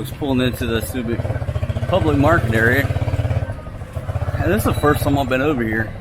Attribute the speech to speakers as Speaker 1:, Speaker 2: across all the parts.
Speaker 1: folks, pulling into the Subic Public Market area. And this is the first time I've been over here.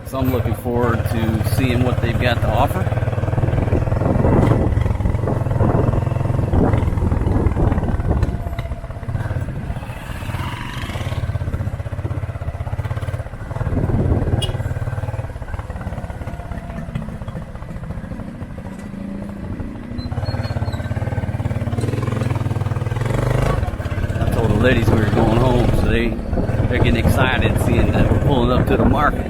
Speaker 1: So I'm looking forward to seeing what they've got to offer. Ladies, we were going home, so they're getting excited seeing that we're pulling up to the market.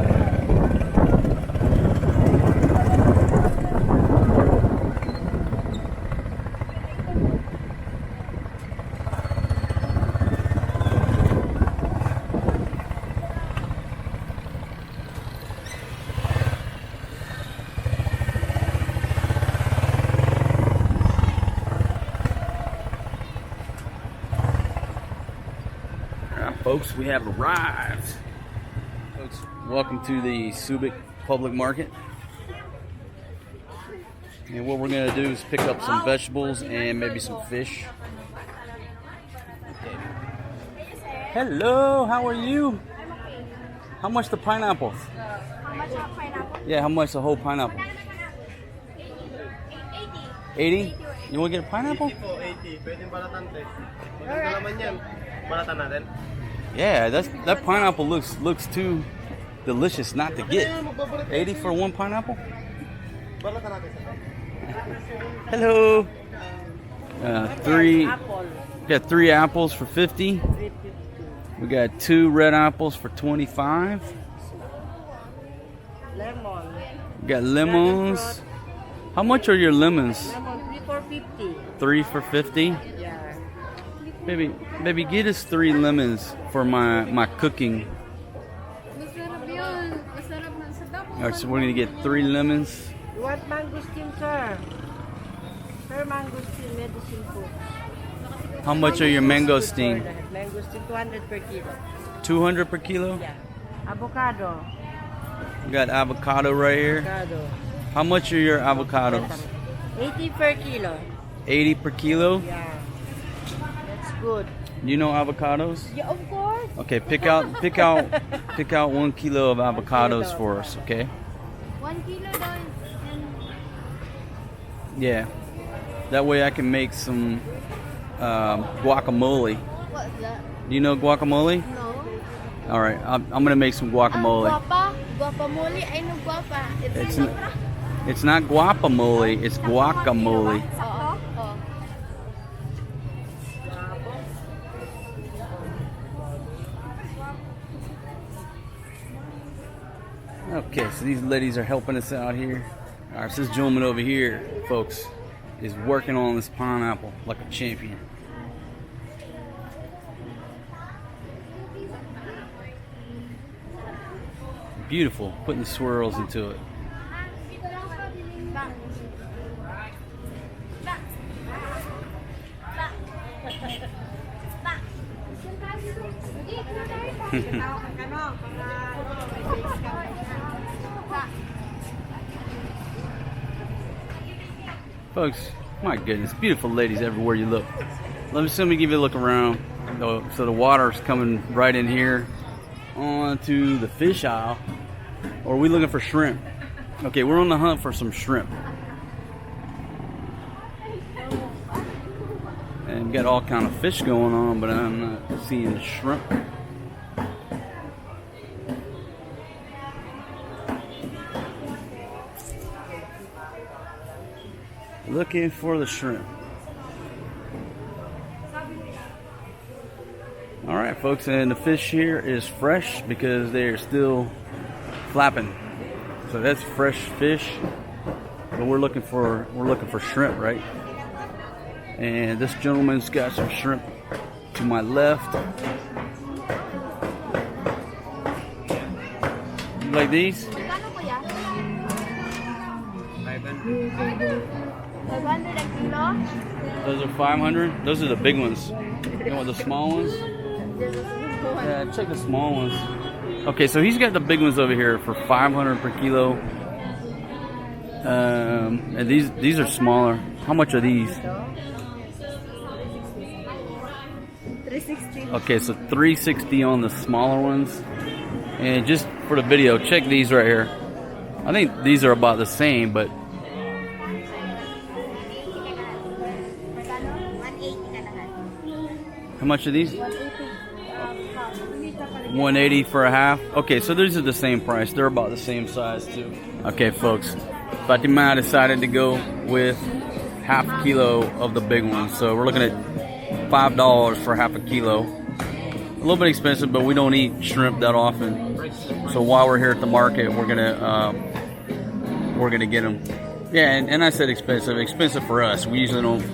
Speaker 1: Folks, we have arrived. Folks, welcome to the Subic Public Market. And what we're going to do is pick up some vegetables and maybe some fish. Okay. Hello, how are you? How much the pineapples?
Speaker 2: How much are pineapple?
Speaker 1: Yeah, how much the whole pineapple? 80? You want to get a pineapple?
Speaker 3: 80. Pwedeng balatan, te. Maganda naman yan. Balatan natin.
Speaker 1: Yeah, that pineapple looks too delicious not to get. 80 for one pineapple? Hello. We got 3 apples for 50. We got 2 red apples for 25.
Speaker 2: Lemon.
Speaker 1: We got lemons. How much are your lemons?
Speaker 2: Lemon 3 for 50.
Speaker 1: 3 for 50?
Speaker 2: Yeah.
Speaker 1: Baby, get us 3 lemons for my cooking. Alright, so we're gonna get 3 lemons.
Speaker 2: You want mangosteen, sir? Sir, mangosteen, medicine food.
Speaker 1: How much are your mangosteen?
Speaker 2: Mangosteen, 200 per kilo.
Speaker 1: 200 per kilo?
Speaker 2: Yeah. Avocado.
Speaker 1: We got avocado right here.
Speaker 2: Avocado.
Speaker 1: How much are your avocados?
Speaker 2: 80 per kilo.
Speaker 1: 80 per kilo?
Speaker 2: Yeah. That's good.
Speaker 1: You know avocados?
Speaker 2: Yeah, of course.
Speaker 1: Okay, pick out 1 kilo of avocados for us, okay?
Speaker 2: 1 kilo doon.
Speaker 1: Yeah. That way I can make some guacamole.
Speaker 2: What's that?
Speaker 1: Do you know guacamole?
Speaker 2: No.
Speaker 1: All right, I'm gonna make some guacamole.
Speaker 2: Guapamole? I know guapa.
Speaker 1: It's not guacamole, it's guacamole.
Speaker 2: Oo.
Speaker 1: Okay, so these ladies are helping us out here. All right, so this gentleman over here, folks, is working on this pineapple like a champion. Beautiful, putting the swirls into it. Folks, my goodness, beautiful ladies everywhere you look. Let me give you a look around. So the water's coming right in here onto the fish aisle. Or are we looking for shrimp? Okay, we're on the hunt for some shrimp. And we got all kind of fish going on, but I'm not seeing shrimp. Looking for the shrimp. All right, folks, and the fish here is fresh because they're still flapping. So that's fresh fish. But we're looking for shrimp, right? And this gentleman's got some shrimp to my left. You like these?
Speaker 2: 500 a kilo?
Speaker 1: Those are 500. Those are the big ones. You want the small ones? Yeah, check the small ones. Okay, so he's got the big ones over here for 500 per kilo. And these are smaller. How much are these?
Speaker 2: 360.
Speaker 1: Okay, so $3.60 on the smaller ones. And just for the video, check these right here. I think these are about the same, but how much are these? 180 for a half. Okay, so these are the same price. They're about the same size too. Okay, folks, Fatima decided to go with half a kilo of the big ones. So we're looking at $5 for half a kilo. A little bit expensive, but we don't eat shrimp that often. So while we're here at the market, we're gonna get them. Yeah, and I said expensive. Expensive for us. We usually don't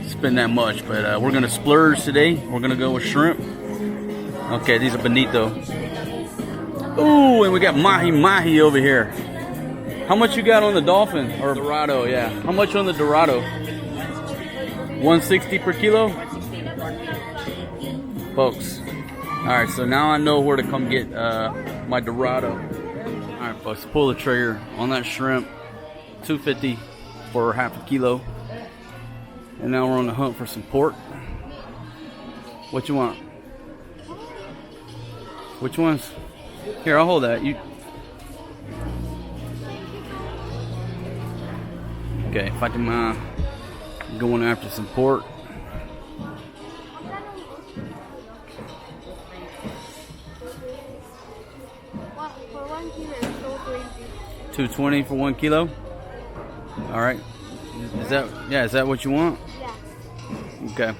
Speaker 1: spend that much, but we're gonna splurge today. We're gonna go with shrimp. Okay, these are bonito. Ooh, and we got mahi over here. How much you got on the dolphin or dorado? Yeah. How much on the dorado? 160 per kilo, folks. All right, so now I know where to come get my dorado. All right, folks, pull the trigger on that shrimp. 250 for half a kilo. And now we're on the hunt for some pork. What you want? Which ones? Here, I'll hold that. You. Okay, Fatima going after some pork.
Speaker 2: For 1 kilo, it's 220.
Speaker 1: $2.20 for 1 kilo. All right. Is that what you want?
Speaker 2: Yeah.
Speaker 1: Okay.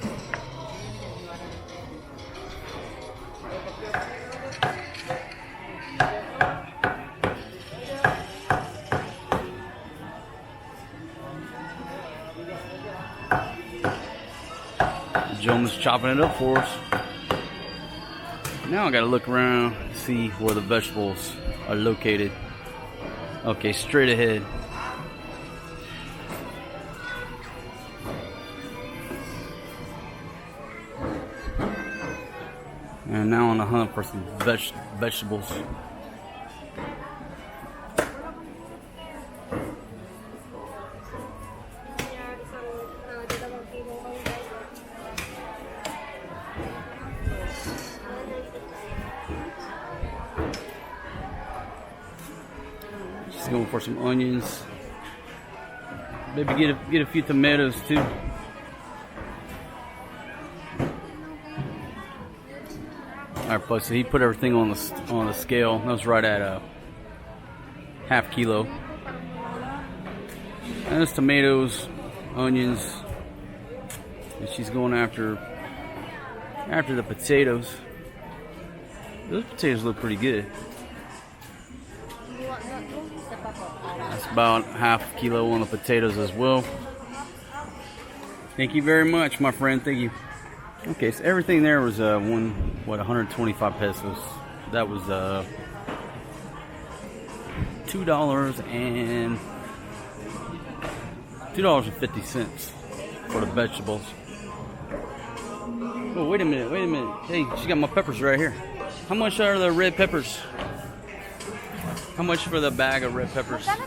Speaker 1: Jones chopping it up for us. Now I gotta look around, see where the vegetables are located. Okay, straight ahead. And now on the hunt for some vegetables. Just going for some onions. Maybe get a few tomatoes too. All right, folks. So he put everything on the scale. That was right at a half kilo. And there's tomatoes, onions, and she's going after the potatoes. Those potatoes look pretty good. That's about half a kilo on the potatoes as well. Thank you very much, my friend. Thank you. Okay, so everything there was 125 pesos. That was $2.50 for the vegetables. Oh, wait a minute. Hey, she got my peppers right here. How much are the red peppers? How much for the bag of red peppers?
Speaker 2: 30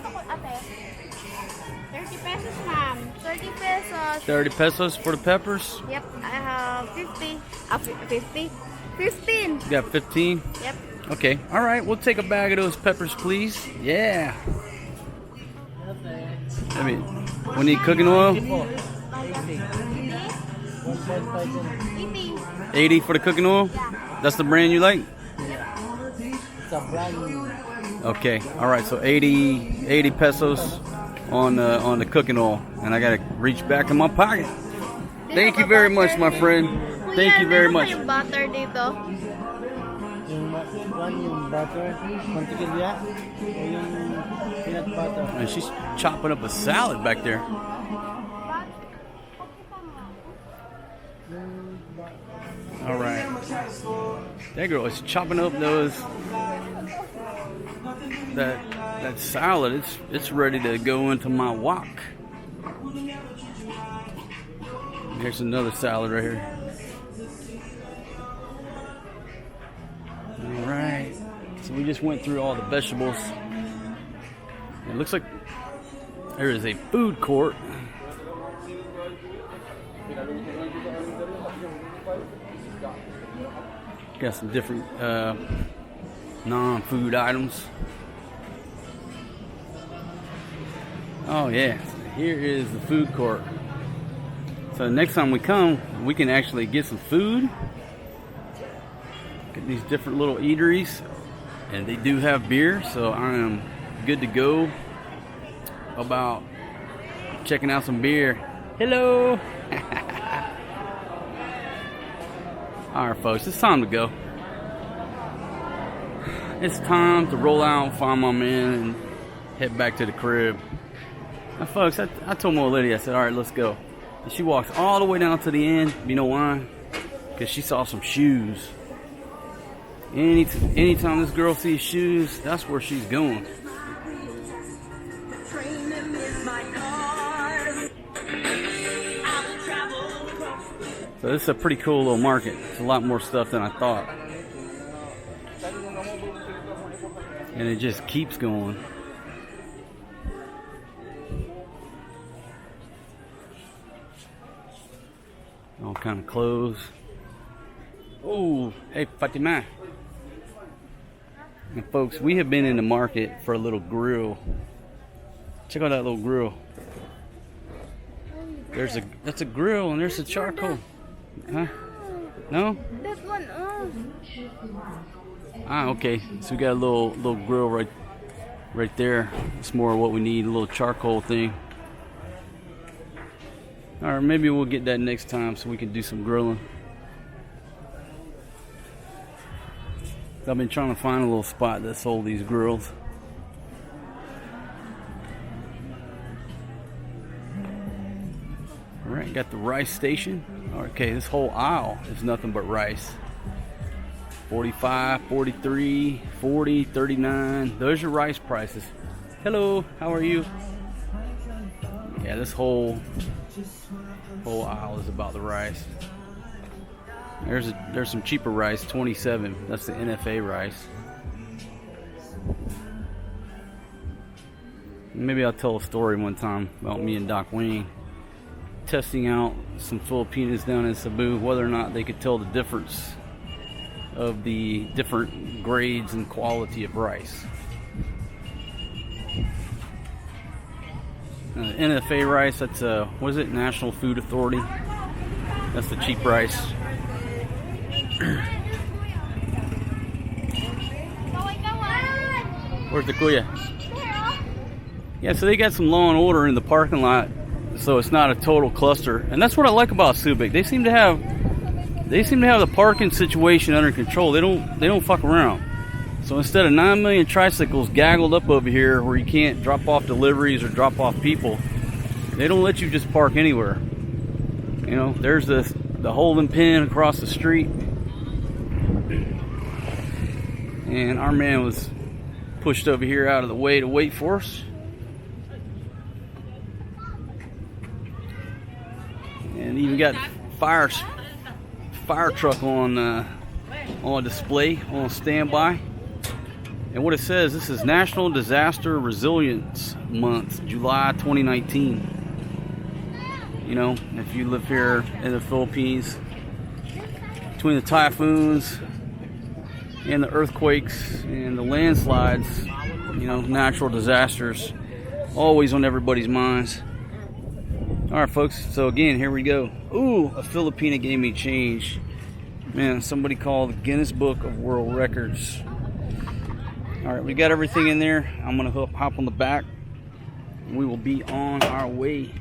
Speaker 2: pesos, ma'am. 30 pesos.
Speaker 1: 30 pesos for the peppers?
Speaker 2: Yep, I have 50. 50? 15.
Speaker 1: You got 15?
Speaker 2: Yep.
Speaker 1: Okay, all right. We'll take a bag of those peppers, please. Yeah. I mean, we need cooking oil? 80 for the cooking oil?
Speaker 2: Yeah.
Speaker 1: That's the brand you like?
Speaker 3: It's a brand.
Speaker 1: Okay, all right. So 80 pesos on the cooking oil, and I gotta reach back in my pocket. Thank you very much, my friend. Thank you very much.
Speaker 2: Yung butter dito.
Speaker 3: Yung butter, mantikilya, yung peanut butter.
Speaker 1: And she's chopping up a salad back there. All right. That girl is chopping up that salad. It's ready to go into my wok. Here's another salad right here. All right. So we just went through all the vegetables. It looks like There is a food court. Got some different non-food items. Oh yeah, here is the food court. So next time we come, we can actually get some food. Get these different little eateries, and they do have beer, so I am good to go about checking out some beer. Hello. Alright folks, it's time to go. It's time to roll out, find my man, and head back to the crib. Now folks, I told my old lady, I said, alright, let's go. And she walks all the way down to the end. You know why? Because she saw some shoes. Anytime this girl sees shoes, that's where she's going. So this is a pretty cool little market. It's a lot more stuff than I thought. And it just keeps going. All kind of clothes. Oh, hey Fatima. And folks, we have been in the market for a little grill. Check out that little grill. That's a grill and there's a charcoal. Huh? No?
Speaker 2: This one,
Speaker 1: Ah, okay. So we got a little grill right there. It's more what we need, a little charcoal thing. Alright, maybe we'll get that next time so we can do some grilling. I've been trying to find a little spot that sold these grills. Alright, got the rice station. Okay, this whole aisle is nothing but rice. 45, 43, 40, 39. Those are rice prices. Hello, how are you? Yeah, this whole aisle is about the rice. There's some cheaper rice, 27. That's the NFA rice. Maybe I'll tell a story one time about me and Doc Wayne testing out some Filipinos down in Cebu, whether or not they could tell the difference of the different grades and quality of rice. NFA rice, that's what is it? National Food Authority. That's the cheap rice. Where's the kuya? Yeah, so they got some law and order in the parking lot, so it's not a total cluster. And that's what I like about Subic. They seem to have the parking situation under control. They don't fuck around. So instead of 9 million tricycles gaggled up over here where you can't drop off deliveries or drop off people, they don't let you just park anywhere. You know, there's the holding pen across the street. And our man was pushed over here out of the way to wait for us. And even got fire truck on display, on standby. And what it says, this is National Disaster Resilience Month, July 2019. You know, if you live here in the Philippines, between the typhoons and the earthquakes and the landslides, you know, natural disasters, always on everybody's minds. Alright folks, so again, here we go. Ooh, a Filipina gave me change. Man, somebody called the Guinness Book of World Records. Alright, we got everything in there. I'm going to hop on the back. We will be on our way.